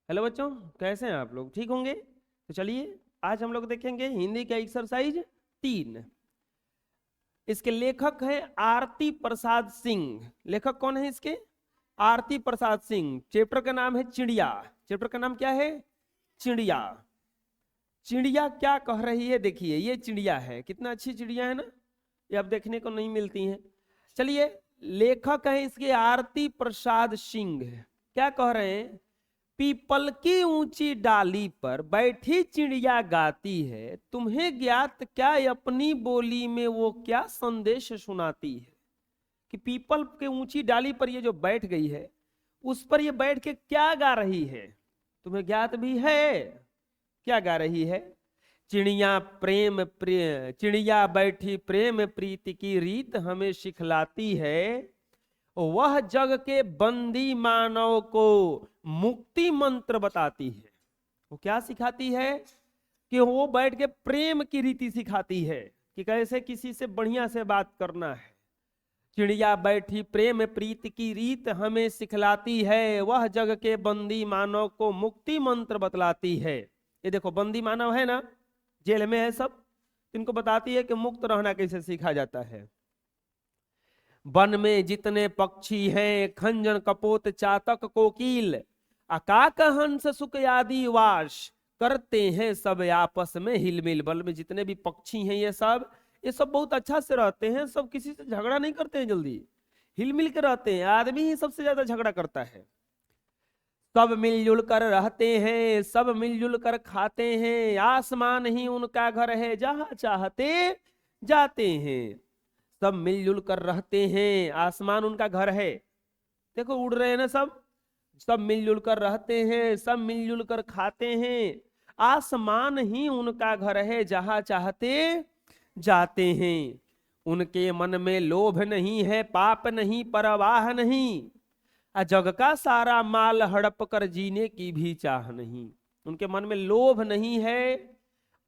Hello बच्चों, कैसे हैं आप लोग? ठीक होंगे? तो चलिए आज हम लोग देखेंगे हिंदी का एक्सरसाइज 3। इसके लेखक हैं आरती प्रसाद सिंह। लेखक कौन है इसके? आरती प्रसाद सिंह। चैप्टर का नाम है चिड़िया। चैप्टर का नाम क्या है? चिड़िया। चिड़िया क्या कह रही है? देखिए ये चिड़िया है, कितना अच्छी चिड़िया है ना, ये अब देखने को नहीं मिलती हैं। चलिए, लेखक है इसके आरती प्रसाद सिंह। क्या कह रहे हैं? पीपल की ऊंची डाली पर बैठी चिड़िया गाती है, तुम्हें ज्ञात क्या अपनी बोली में वो क्या संदेश सुनाती है। कि पीपल के ऊंची डाली पर ये जो बैठ गई है, उस पर ये बैठ के क्या गा रही है, तुम्हें ज्ञात भी है? क्या गा रही है? चिड़िया बैठी प्रेम प्रीति की रीत हमें सिखलाती है, वह जग के बंदी मानव को मुक्ति मंत्र बताती है। वो क्या सिखाती है? कि वो बैठ के प्रेम की रीति सिखाती है कि कैसे किसी से बढ़िया से बात करना है। चिड़िया बैठी प्रेम प्रीति की रीत हमें सिखलाती है, वह जग के बंदी मानव को मुक्ति मंत्र बतलाती है। ये देखो, बंदी मानव है ना, जेल में है सब, इनको बताती है कि मुक्त रहना कैसे सीखा जाता है। वन में जितने पक्षी हैं, खंजन कपोत चातक कोकिल, अकाक हंस सुख आदि वास, करते हैं सब आपस में हिलमिल। वन में जितने भी पक्षी हैं ये सब बहुत अच्छा से रहते हैं, सब किसी से झगड़ा नहीं करते हैं, जल्दी हिलमिल के रहते हैं। आदमी ही सबसे ज्यादा झगड़ा करता है। सब मिलजुल कर रहते हैं, सब मिलजुल कर खाते हैं, आसमान ही उनका घर है, जहां चाहते जाते हैं। सब मिलजुल कर रहते हैं, आसमान उनका घर है। देखो उड़ रहे हैं ना सब। सब मिलजुल कर रहते हैं, सब मिलजुल कर खाते हैं, आसमान ही उनका घर है, जहां चाहते जाते हैं। उनके मन में लोभ नहीं है, पाप नहीं, परवाह नहीं, जग का सारा माल हड़प कर जीने की भी चाह नहीं। उनके मन में लोभ नहीं है,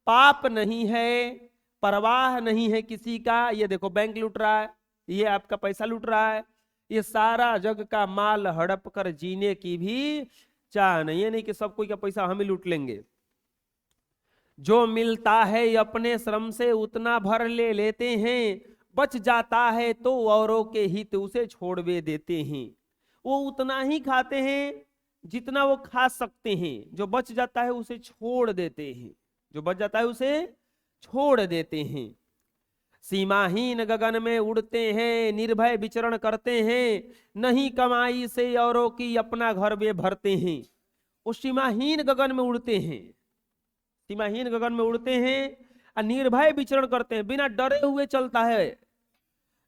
पाप नहीं है, परवाह नहीं है किसी का। ये देखो बैंक लूट रहा है, ये आपका पैसा लूट रहा है, ये सारा जग का माल हड़प कर जीने की भी चाह नहीं है। नहीं कि सब कोई का पैसा हम ही लूट लेंगे। जो मिलता है अपने श्रम से उतना भर ले लेते हैं, बच जाता है तो औरों के हित उसे छोड़वे देते हैं। वो उतना ही खाते हैं जितना वो खा सकते हैं, जो बच जाता है उसे छोड़ देते हैं, जो बच जाता है उसे छोड़ देते हैं। सीमाहीन गगन में उड़ते हैं, निर्भय विचरण करते हैं, नहीं कमाई से औरों की अपना घर वे भरते हैं। वो सीमाहीन गगन में उड़ते हैं, सीमाहीन गगन में उड़ते हैं और निर्भय विचरण करते हैं, बिना डरे हुए चलता है।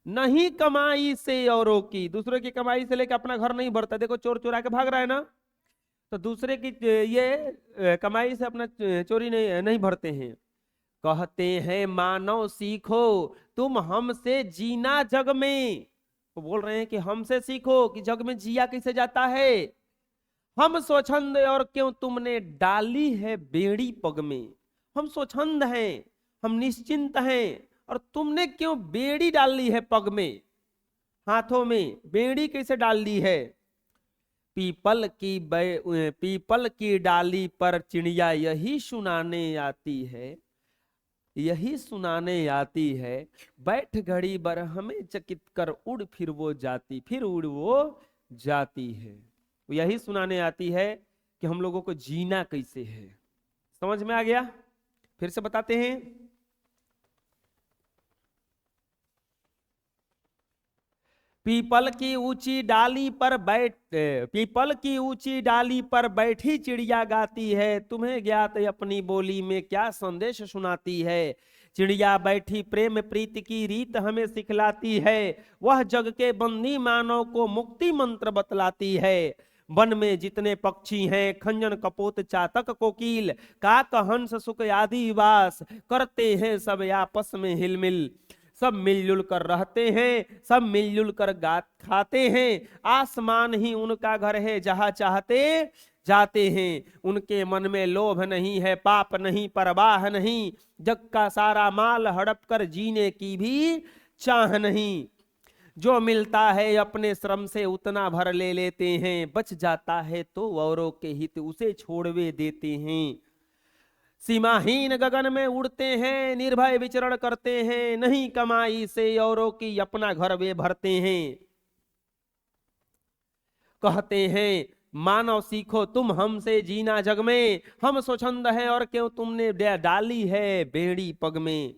नहीं कमाई से औरों की, दूसरे की कमाई से लेकर अपना घर नहीं भरता। देखो चोर चुरा के भाग रहा है ना, तो दूसरे की ये कमाई से अपना चोरी नहीं भरते हैं। कहते हैं मानव सीखो तुम हमसे जीना जग में। वो बोल रहे हैं कि हमसे सीखो कि जग में जिया कैसे जाता है। हम स्वच्छंद और क्यों तुमने डाली है बेड़ी पग में। हम स्वच्छंद हैं, हम निश्चिंत हैं, और तुमने क्यों बेड़ी डाल ली है पग में, हाथों में बेड़ी कैसे डाल ली है। पीपल की डाली पर चिड़िया यही सुनाने आती है, यही सुनाने आती है, बैठ घड़ी बर हमें चकित कर उड़ फिर वो जाती, फिर उड़ वो जाती है। यही सुनाने आती है कि हम लोगों को जीना कैसे है। समझ में आ गया? फिर से बताते हैं। पीपल की ऊंची डाली पर बैठी चिड़िया गाती है, तुम्हें ज्ञात अपनी बोली में क्या संदेश सुनाती है। चिड़िया बैठी प्रेम प्रीति की रीत हमें सिखलाती है, वह जग के बंदी मानव को मुक्ति मंत्र बतलाती है। वन में जितने पक्षी हैं, खंजन कपोत चातक कोकिल, काक हंस सुख आदि वास, करते हैं सब आपस में हिलमिल। सब मिलजुल कर रहते हैं, सब मिलजुल कर खाते हैं, आसमान ही उनका घर है, जहां चाहते जाते हैं। उनके मन में लोभ नहीं है, पाप नहीं, परवाह नहीं, जग का सारा माल हड़प कर जीने की भी चाह नहीं। जो मिलता है अपने श्रम से उतना भर ले लेते हैं, बच जाता है तो औरों के हित उसे छोड़वे देते हैं। सीमाहीन गगन में उड़ते हैं, निर्भय विचरण करते हैं, नहीं कमाई से औरों की अपना घर वे भरते हैं। कहते हैं मानव सीखो तुम हमसे जीना जग में, हम स्वच्छंद हैं और क्यों तुमने डाली है बेड़ी पग में।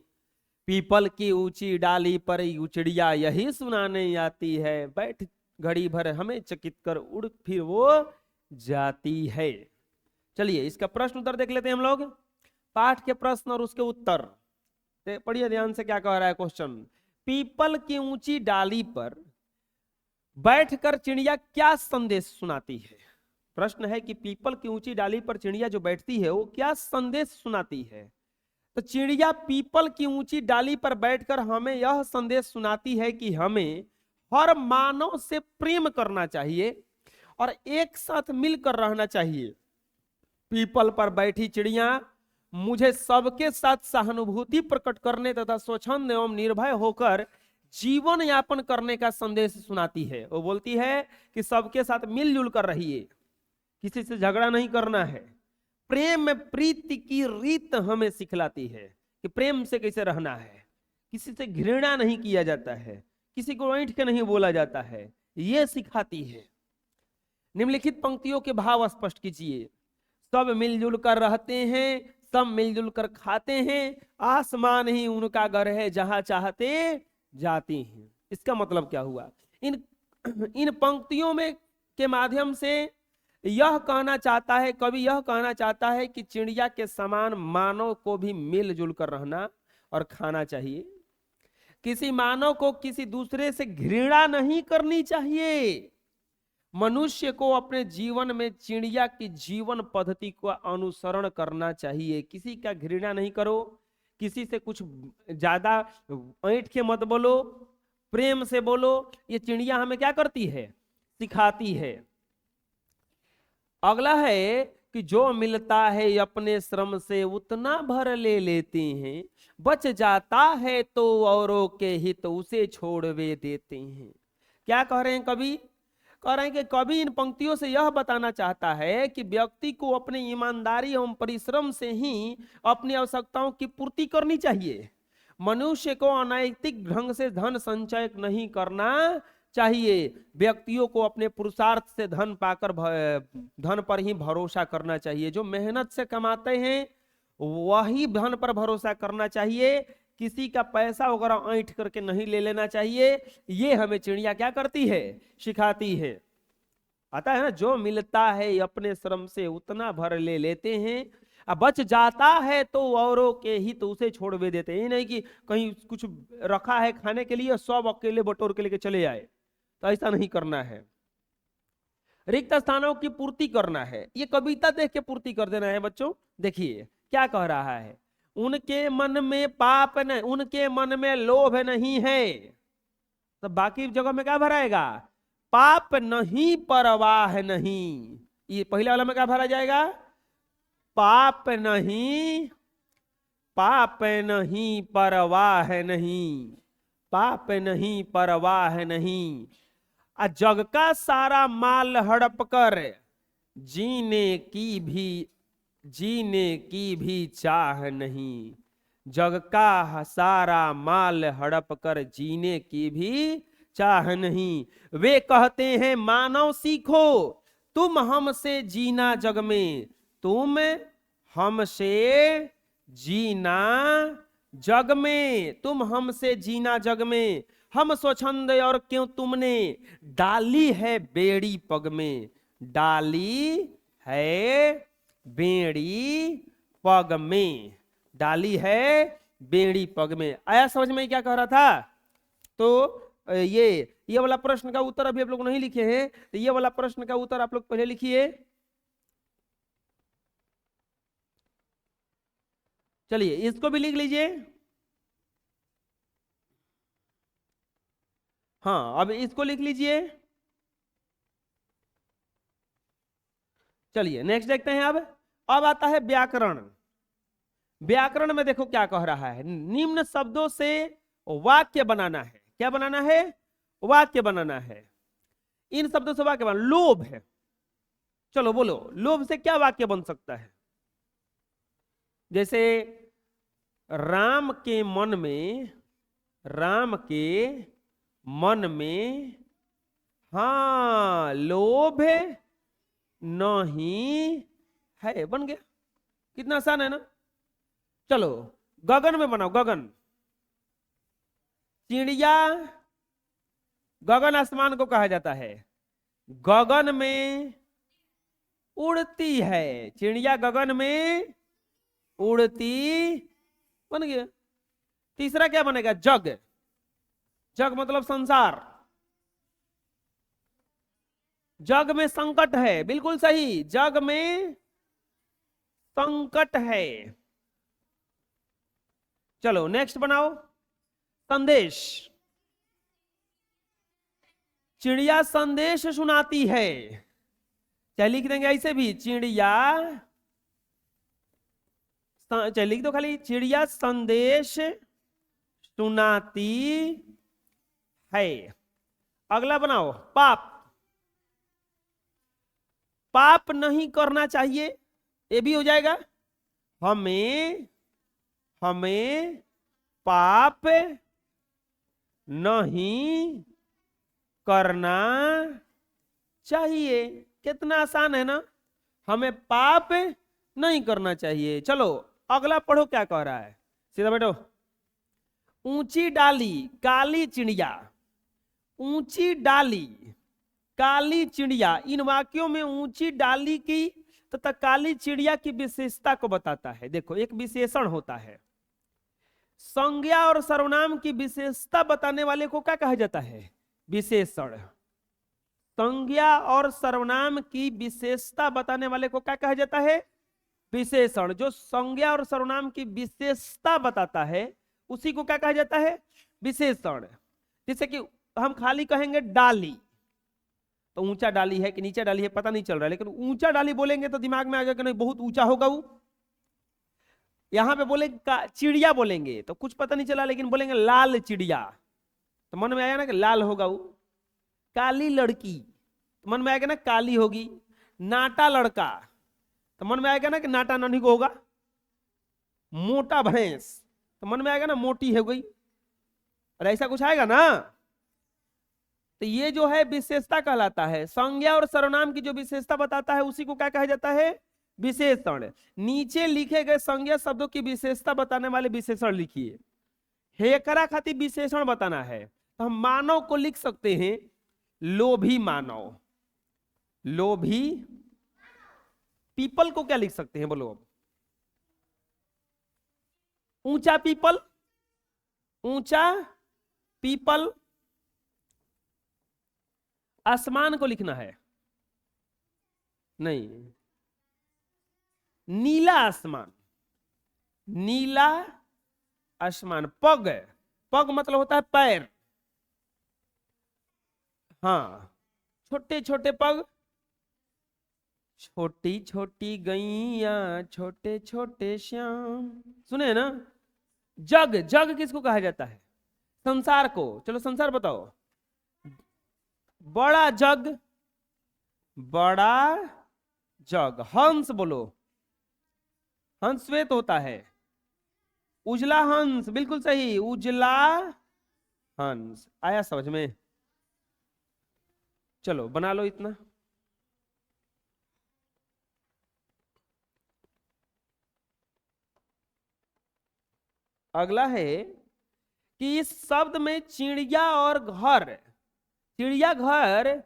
पीपल की ऊंची डाली पर उचड़िया यही सुनाने आती है, बैठ घड़ी भर हमें चकित कर उड़ फिर वो जाती है। चलिए इसका प्रश्न उत्तर देख लेते हैं हम लोग। पाठ के प्रश्न और उसके उत्तर पढ़िए ध्यान से, क्या कह रहा है क्वेश्चन। पीपल की ऊंची डाली पर बैठकर चिड़िया क्या संदेश सुनाती है। प्रश्न है कि पीपल की ऊंची डाली पर चिड़िया जो बैठती है वो क्या संदेश सुनाती है। तो चिड़िया पीपल की ऊंची डाली पर बैठकर हमें यह संदेश सुनाती है कि हमें हर मानव से प्रेम करना चाहिए और एक साथ मिलकर रहना चाहिए। पीपल पर बैठी चिड़िया मुझे सबके साथ सहानुभूति प्रकट करने तथा स्वच्छंद एवं निर्भय होकर जीवन यापन करने का संदेश सुनाती है। वो बोलती है कि सबके साथ मिलजुल कर रहिए, किसी से झगड़ा नहीं करना है। प्रेम में प्रीति की रीत हमें सिखलाती है कि प्रेम से कैसे रहना है, किसी से घृणा नहीं किया जाता है, किसी को ऐंठ के नहीं बोला जाता है, ये सिखाती है। निम्नलिखित पंक्तियों के भाव स्पष्ट कीजिए। सब मिलजुल कर रहते हैं, सब मिलजुल कर खाते हैं, आसमान ही उनका घर है जहां चाहते जाते हैं। इसका मतलब क्या हुआ। इन पंक्तियों में के माध्यम से यह कहना चाहता है, कवि यह कहना चाहता है कि चिड़िया के समान मानव को भी मिलजुल कर रहना और खाना चाहिए। किसी मानव को किसी दूसरे से घृणा नहीं करनी चाहिए। मनुष्य को अपने जीवन में चिड़िया की जीवन पद्धति का अनुसरण करना चाहिए। किसी का घृणा नहीं करो, किसी से कुछ ज्यादा ऐंठ के मत बोलो, प्रेम से बोलो। ये चिड़िया हमें क्या करती है, सिखाती है। अगला है कि जो मिलता है अपने श्रम से उतना भर ले लेते हैं, बच जाता है तो औरों के हित उसे छोड़वे देते हैं। क्या कह रहे हैं कवि। कह रहे हैं कि कवि इन पंक्तियों से यह बताना चाहता है कि व्यक्ति को अपनी ईमानदारी एवं परिश्रम से ही अपनी आवश्यकताओं की पूर्ति करनी चाहिए। मनुष्य को अनैतिक ढंग से धन संचय नहीं करना चाहिए। व्यक्तियों को अपने पुरुषार्थ से धन पाकर धन पर ही भरोसा करना चाहिए। जो मेहनत से कमाते हैं वही धन पर भरोसा करना चाहिए। किसी का पैसा वगैरह ऐंठ करके नहीं ले लेना चाहिए। ये हमें चिड़िया क्या करती है, सिखाती है। आता है ना, जो मिलता है अपने श्रम से उतना भर ले लेते हैं, अब बच जाता है तो औरों के हित उसे छोड़वे देते हैं। ये नहीं कि कहीं कुछ रखा है खाने के लिए सब अकेले बटोर के लेके चले आए, तो ऐसा नहीं करना है। रिक्त स्थानों की पूर्ति करना है। ये कविता देख के पूर्ति कर देना है बच्चों। देखिए क्या कह रहा है। उनके मन में पाप नहीं, उनके मन में लोभ नहीं है, तो बाकी जगह में क्या भराएगा, पाप नहीं परवाह नहीं। ये पहले वाला में क्या भरा जाएगा, पाप नहीं, पाप नहीं परवाह नहीं, पाप नहीं परवाह नहीं। जग का सारा माल हड़प कर जीने की भी चाह नहीं। जग का सारा माल हड़प कर जीने की भी चाह नहीं। वे कहते हैं मानव सीखो तुम हमसे जीना जग में, तुम हमसे जीना जग में, तुम हमसे जीना जग में। हम स्वच्छंद और क्यों तुमने डाली है बेड़ी पग में, डाली है बेड़ी पग में, डाली है बेड़ी पग में। आया समझ में क्या कह रहा था। तो ये वाला प्रश्न का उत्तर अभी आप लोग नहीं लिखे हैं, तो ये वाला प्रश्न का उत्तर आप लोग पहले लिखिए। चलिए इसको भी लिख लीजिए। हाँ अब इसको लिख लीजिए। चलिए नेक्स्ट देखते हैं। अब आता है व्याकरण। व्याकरण में देखो क्या कह रहा है। निम्न शब्दों से वाक्य बनाना है। क्या बनाना है, वाक्य बनाना है। इन शब्दों से वाक्य बना। लोभ है, चलो बोलो लोभ से क्या वाक्य बन सकता है? जैसे राम के मन में, राम के मन में हाँ लोभ नहीं है, बन गया। कितना आसान है ना। चलो गगन में बनाओ, गगन, चिड़िया, गगन आसमान को कहा जाता है, गगन में उड़ती है, चिड़िया गगन में उड़ती, बन गया। तीसरा क्या बनेगा? जग, जग मतलब संसार, जग में संकट है, बिल्कुल सही, जग में संकट है। चलो नेक्स्ट बनाओ, संदेश, चिड़िया संदेश सुनाती है, चाहे लिख देंगे ऐसे भी, चिड़िया, चाहे लिख दो खाली, चिड़िया संदेश सुनाती है। अगला बनाओ, पाप, पाप नहीं करना चाहिए, ये भी हो जाएगा। हमें पाप नहीं करना चाहिए। कितना आसान है ना, हमें पाप नहीं करना चाहिए। चलो अगला पढ़ो क्या कह रहा है, सीधा बैठो। ऊंची डाली काली चिड़िया, ऊंची डाली काली चिड़िया, इन वाक्यों में ऊंची डाली की तथा काली चिड़िया की विशेषता को बताता है। देखो एक विशेषण होता है, संज्ञा और सर्वनाम की विशेषता बताने वाले को क्या कहा जाता है? विशेषण। संज्ञा और सर्वनाम की विशेषता बताने वाले को क्या कहा जाता है? विशेषण। जो संज्ञा और सर्वनाम की विशेषता बताता है उसी को क्या कहा जाता है? विशेषण। जैसे कि हम खाली कहेंगे डाली, तो ऊंचा डाली है कि नीचा डाली है पता नहीं चल रहा है, लेकिन ऊंचा डाली बोलेंगे तो दिमाग में आ जाएगा नहीं बहुत ऊंचा होगा वो। यहां पे बोलेंगे चिड़िया बोलेंगे तो कुछ पता नहीं चला, लेकिन बोलेंगे लाल चिड़िया तो मन में आया ना कि लाल होगा वो। काली लड़की तो मन में आएगा ना काली होगी। नाटा लड़का तो मन में आएगा ना कि नाटा नहीं होगा। मोटा भैंस तो मन में आएगा ना मोटी हो गई, और ऐसा कुछ आएगा ना। तो ये जो है विशेषता कहलाता है। संज्ञा और सर्वनाम की जो विशेषता बताता है उसी को क्या कहा जाता है? विशेषण। नीचे लिखे गए संज्ञा शब्दों की विशेषता बताने वाले विशेषण लिखिए। हेकरा खातिर विशेषण बताना है तो हम मानव को लिख सकते हैं, लोभी मानव। लोभी, पीपल को क्या लिख सकते हैं बोलो? ऊंचा पीपल, ऊंचा पीपल। आसमान को लिखना है, नहीं, नीला आसमान, नीला आसमान। पग, पग मतलब होता है पैर, हाँ, छोटे छोटे पग, छोटी छोटी गैया छोटे छोटे श्याम, सुने ना। जग, जग किसको कहा जाता है? संसार को। चलो संसार बताओ। बड़ा जग, बड़ा जग। हंस बोलो, हंस श्वेत होता है। उजला हंस, बिल्कुल सही, उजला हंस। आया समझ में? चलो बना लो इतना। अगला है कि इस शब्द में चिड़िया और घर, चिड़िया घर,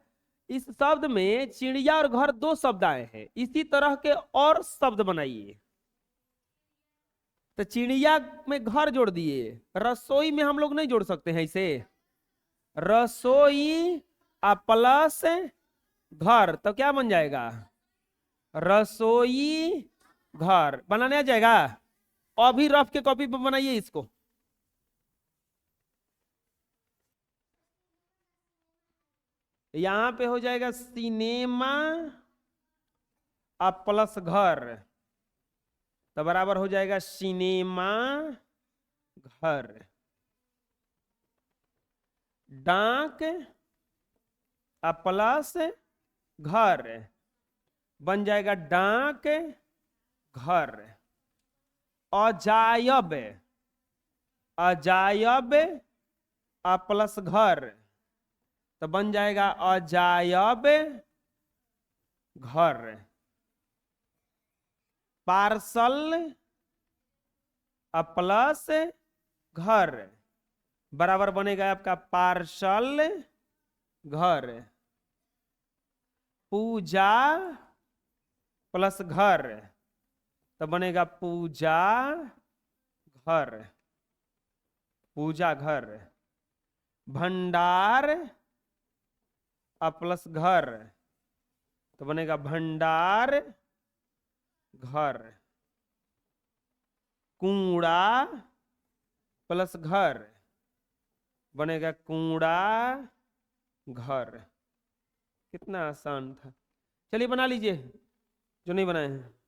इस शब्द में चिड़िया और घर दो शब्द आए हैं, इसी तरह के और शब्द बनाइए। तो चिड़िया में घर जोड़ दिए, रसोई में हम लोग नहीं जोड़ सकते हैं इसे। रसोई प्लस घर तो क्या बन जाएगा? रसोई घर। बनाने आ जाएगा? अभी रफ के कॉपी पर बनाइए इसको। यहां पे हो जाएगा सिनेमा प्लस घर तो बराबर हो जाएगा सिनेमा घर। डाक प्लस घर बन जाएगा डाक घर। अजायब, अजायब प्लस घर तो बन जाएगा अजायब घर। पार्सल प्लस घर बराबर बनेगा आपका पार्सल घर। पूजा प्लस घर तो बनेगा पूजा घर, पूजा घर। भंडार प्लस घर तो बनेगा भंडार घर। कूड़ा प्लस घर बनेगा कूड़ा घर। कितना आसान था। चलिए बना लीजिए जो नहीं बनाए हैं।